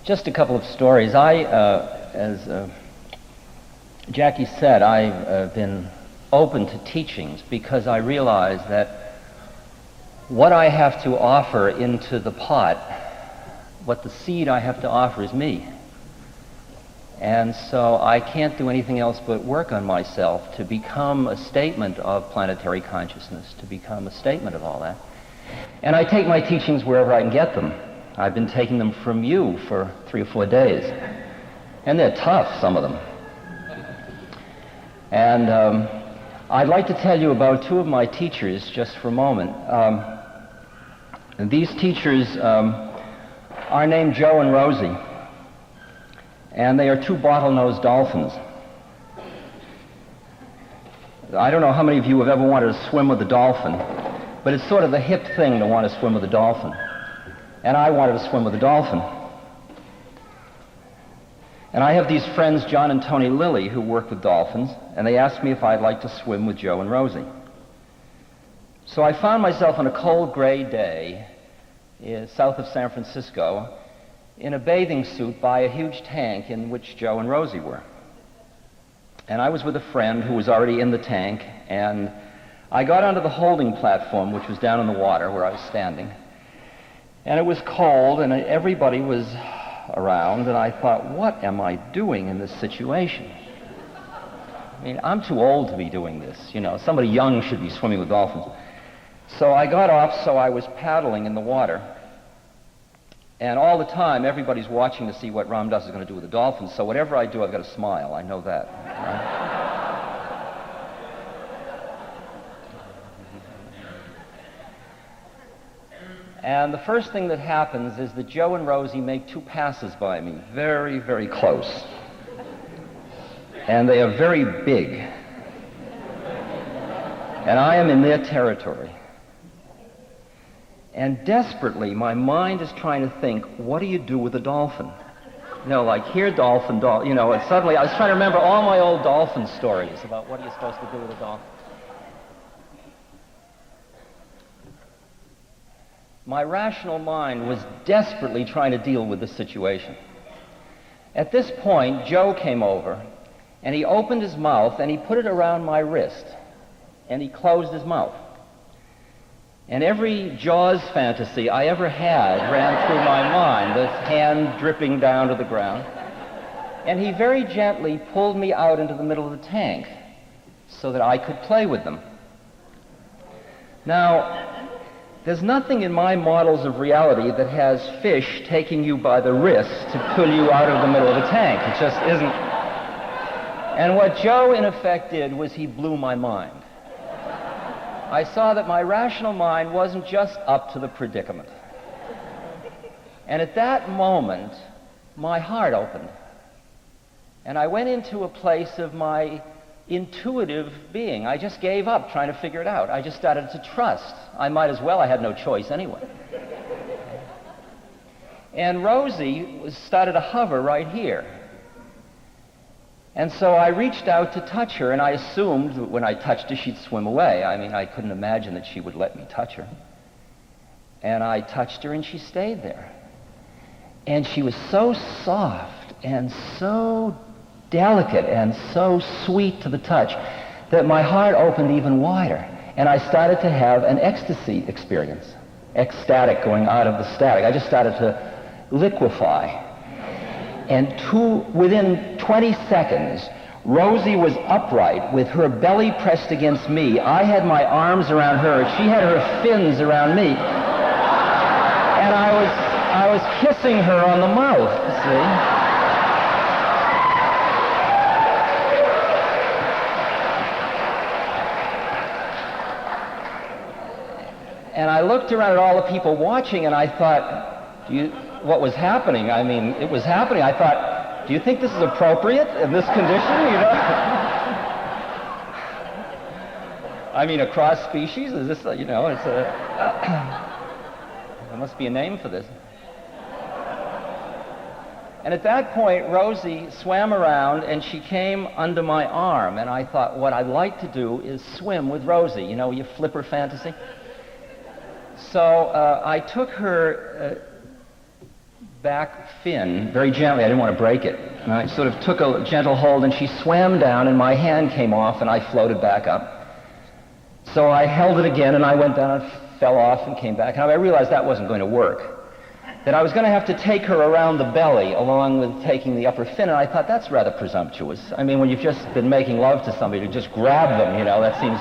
Just a couple of stories. As Jackie said, I've been open to teachings because I realize that what I have to offer into the pot, what the seed I have to offer is me. And so I can't do anything else but work on myself to become a statement of planetary consciousness, to become a statement of all that. And I take my teachings wherever I can get them. I've been taking them from you for 3 or 4 days. And they're tough, some of them. And I'd like to tell you about 2 of my teachers just for a moment. These teachers are named Joe and Rosie. And they are 2 bottlenose dolphins. I don't know how many of you have ever wanted to swim with a dolphin, but it's sort of the hip thing to want to swim with a dolphin. And I wanted to swim with a dolphin. And I have these friends, John and Tony Lilly, who work with dolphins, and they asked me if I'd like to swim with Joe and Rosie. So I found myself on a cold, gray day south of San Francisco in a bathing suit by a huge tank in which Joe and Rosie were. And I was with a friend who was already in the tank, and I got onto the holding platform, which was down in the water where I was standing. And it was cold, and everybody was around, and I thought, what am I doing in this situation? I mean, I'm too old to be doing this, you know. Somebody young should be swimming with dolphins. So I got off, so I was paddling in the water. And all the time, everybody's watching to see what Ram Dass is going to do with the dolphins, so whatever I do, I've got to smile. I know that. Right? And the first thing that happens is that Joe and Rosie make 2 passes by me, very, very close. And they are very big. And I am in their territory. And desperately, my mind is trying to think, what do you do with a dolphin? You know, like, here, dolphin, you know, and suddenly I was trying to remember all my old dolphin stories about what are you supposed to do with a dolphin. My rational mind was desperately trying to deal with the situation. At this point, Joe came over, and he opened his mouth, and he put it around my wrist, and he closed his mouth. And every Jaws fantasy I ever had ran through my mind, this hand dripping down to the ground. And he very gently pulled me out into the middle of the tank so that I could play with them. Now, there's nothing in my models of reality that has fish taking you by the wrist to pull you out of the middle of the tank. It just isn't. And what Joe, in effect, did was he blew my mind. I saw that my rational mind wasn't just up to the predicament. And at that moment, my heart opened. And I went into a place of my intuitive being. I just gave up trying to figure it out. I just started to trust. I might as well. I had no choice anyway. And Rosie started to hover right here. And so I reached out to touch her, and I assumed that when I touched her, she'd swim away. I mean, I couldn't imagine that she would let me touch her. And I touched her, and she stayed there. And she was so soft and so delicate and so sweet to the touch that my heart opened even wider. And I started to have an ecstasy experience, ecstatic going out of the static. I just started to liquefy. And within 20 seconds, Rosie was upright with her belly pressed against me. I had my arms around her. She had her fins around me. And I was kissing her on the mouth, see? And I looked around at all the people watching, and I thought, what was happening? I mean, it was happening. I thought, do you think this is appropriate in this condition, you know? I mean, across species? Is this, you know, it's a... there must be a name for this. And at that point, Rosie swam around, and she came under my arm, and I thought, what I'd like to do is swim with Rosie. You know, your flipper fantasy? So I took her back fin very gently. I didn't want to break it. And I sort of took a gentle hold, and she swam down, and my hand came off, and I floated back up. So I held it again, and I went down and fell off and came back. And I realized that wasn't going to work. That I was going to have to take her around the belly along with taking the upper fin, and I thought, that's rather presumptuous. I mean, when you've just been making love to somebody, to just grab them, you know, that seems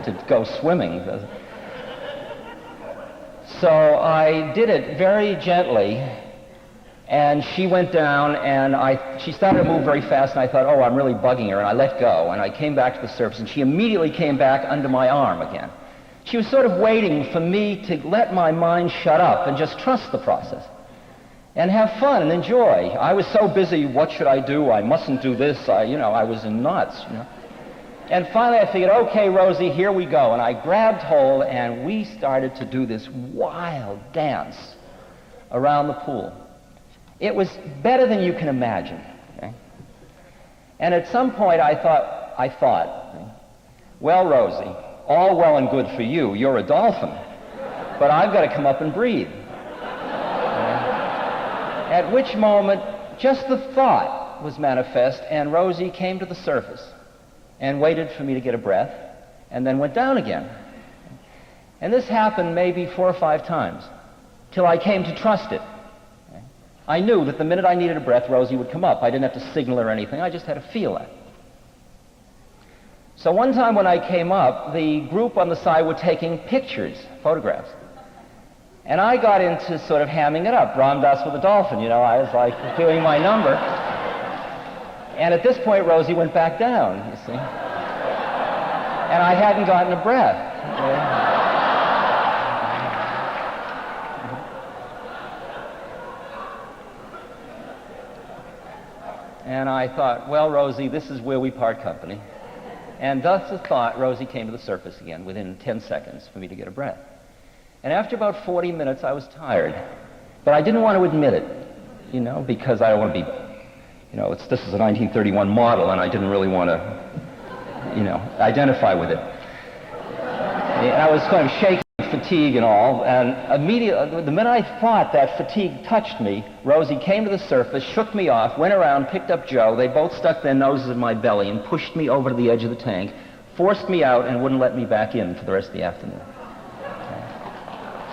to go swimming. So I did it very gently, and she went down, and she started to move very fast, and I thought, oh, I'm really bugging her, and I let go, and I came back to the surface, and she immediately came back under my arm again. She was sort of waiting for me to let my mind shut up and just trust the process and have fun and enjoy. I was so busy, what should I do? I mustn't do this. I was in knots, you know. And finally I figured, okay, Rosie, here we go. And I grabbed hold, and we started to do this wild dance around the pool. It was better than you can imagine. Okay? And at some point I thought, well, Rosie, all well and good for you. You're a dolphin. But I've got to come up and breathe. At which moment, just the thought was manifest, and Rosie came to the surface and waited for me to get a breath, and then went down again. And this happened maybe 4 or 5 times, till I came to trust it. I knew that the minute I needed a breath, Rosie would come up. I didn't have to signal or anything. I just had to feel that. So one time when I came up, the group on the side were taking pictures, photographs. And I got into sort of hamming it up, Ram Dass with a dolphin, you know. I was like doing my number. And at this point, Rosie went back down, you see. And I hadn't gotten a breath. Okay? And I thought, well, Rosie, this is where we part company. And thus the thought, Rosie came to the surface again within 10 seconds for me to get a breath. And after about 40 minutes, I was tired. But I didn't want to admit it, you know, because I don't want to be, you know, this is a 1931 model, and I didn't really want to, you know, identify with it. And I was kind of shaking with fatigue and all, and immediately, the minute I thought that fatigue touched me, Rosie came to the surface, shook me off, went around, picked up Joe. They both stuck their noses in my belly and pushed me over to the edge of the tank, forced me out, and wouldn't let me back in for the rest of the afternoon. Okay.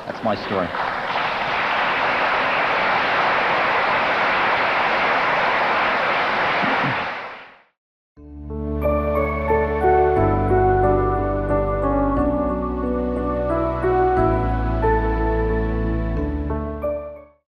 That's my story.